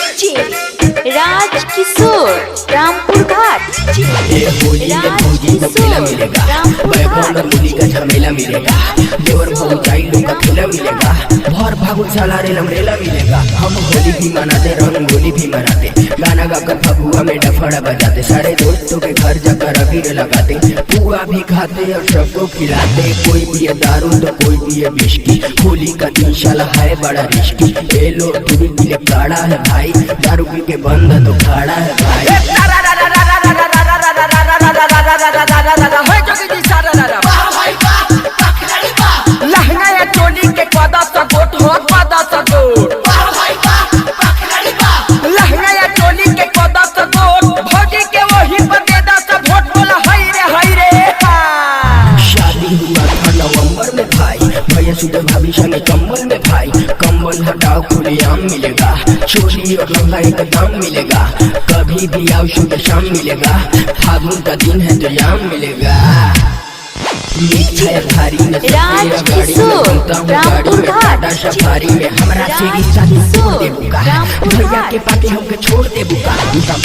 राज किशोर रामपुर घाट। होली में फौजी को खेला मिलेगा, बैगन और मूली का झमेला मिलेगा, देवर भौजाई लोग का खेला मिलेगा, भर फागुन साला रे लमरेला मिलेगा। हम होली भी मनाते, रंगोली भी मनाते, गाना गाकर फगुआ में डफड़ा बजाते, सारे दोस्तों के घर जाकर अबीर लगाते, पुआ भी खाते और सबको खिलाते। कोई पिए दारू तो कोई पिए विस्की, होली का दिन साला है बड़ा रिस्की। ये लो तू भी पीले काड़ा है भाई, दारू पी के बंद तो खाड़ा है भाई। लहंगा या चोली के पदा सगोट हो पदा सगोट, लहंगा या चोली के पदा सगोट, भौजी के वही पर दे दा सब वोट। बोला हाय रे शादी हुआ था नवंबर में भाई, भैया सुबह भाभी संगे कम्बल में भाई, कम्बल हटाओ खुलेआम मिलेगा, चोली और लहंगा एक दाम मिलेगा, कभी भी आओ सुबह शाम मिलेगा, फागुन का दिन है तो याम मिलेगा। राज किशोर रामपुर घाट। सफारी में हमरा से रिश्ता तोड़ दे बुका, भैया के पाके हमके छोड़ दे बुका।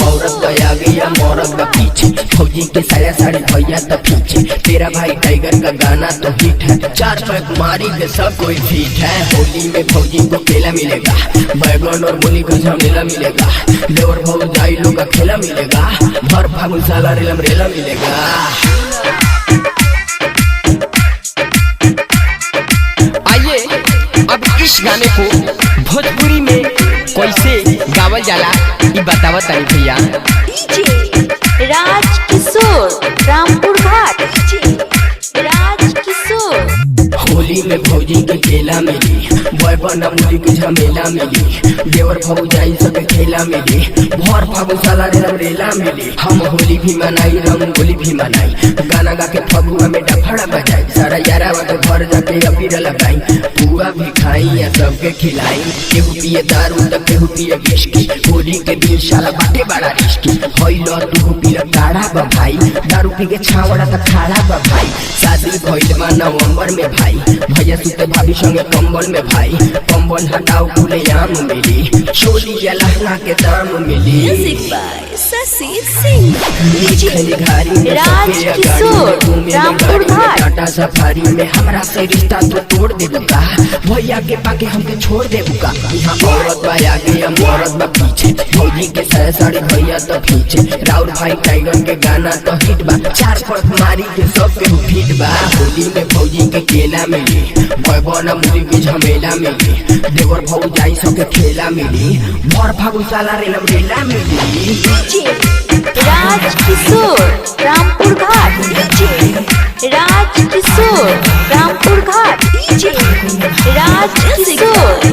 औरत गया गया मौरत का पीछे, फौजी के साया साड़ी भैया तो पीछे, तेरा भाई टाइगर का गाना तो हिट है, चार पैक मारी के सब कोई फिट है। होली में फौजी को केला मिलेगा, बैगन और मूली का झमेला मिलेगा, देवर भौजाई लोग का खेला मिलेगा, भर फागुन साला रे लमरेला मिलेगा। अब इस गाने को भोजपुरी में कैसे गावल जाला ये बतावा तानी भैया। राज किशोर रामपुर घाट। राज किशोर। होली में फौजी के केला मिली, बैगन मूली के झमेला मिली, देवर भौजाई सब खेला मिली, भर फागुन साला रे लमरेला मिली। हम होली भी मनाई, रंगोली भी मनाई, गाना गा के फगुआ में डफड़ा बजाई, सारा यारा के घर जाके अबीर लगाई, पुआ भी खाई या सबके खिलाई। केहू पिए दारू तो केहू पिए विस्की, होली के दिन साला बाटे बड़ा रिस्की। होइलो तू पिए काढ़ा बा भाई, दारू पी के छावड़ा तो खाड़ा बा भाई। शादी भइल बा नवंबर में भाई, भैया सुते भाभी संगे कम्बल में भाई, कम्बल हटाओ खुलेआम मिली, चोली या लहंगा के दाम मिली। राज किशोर रामपुर घाट। टाटा सफारी में हमरा से रिश्ता तो तोड़ दे बुका, भैया के पाके हमके छोड़ दे बुका। यहाँ औरत बा आगे या मौरत बा पीछे, फौजी के साया साड़ी भैया तो पीछे, राउर भाई टाइगर के गाना तो हिट बा, चार पट मारी के सब के फिट बा। होली में फौजी के केला मिली, बैगन मूली के झमेला मिली, देवर भौजाई सबके खेला मिली, भर फागुन साला रे लमरेला मिली। राज किशोर रामपुर घाट। राज किशोर रामपुर घाट। राज किशोर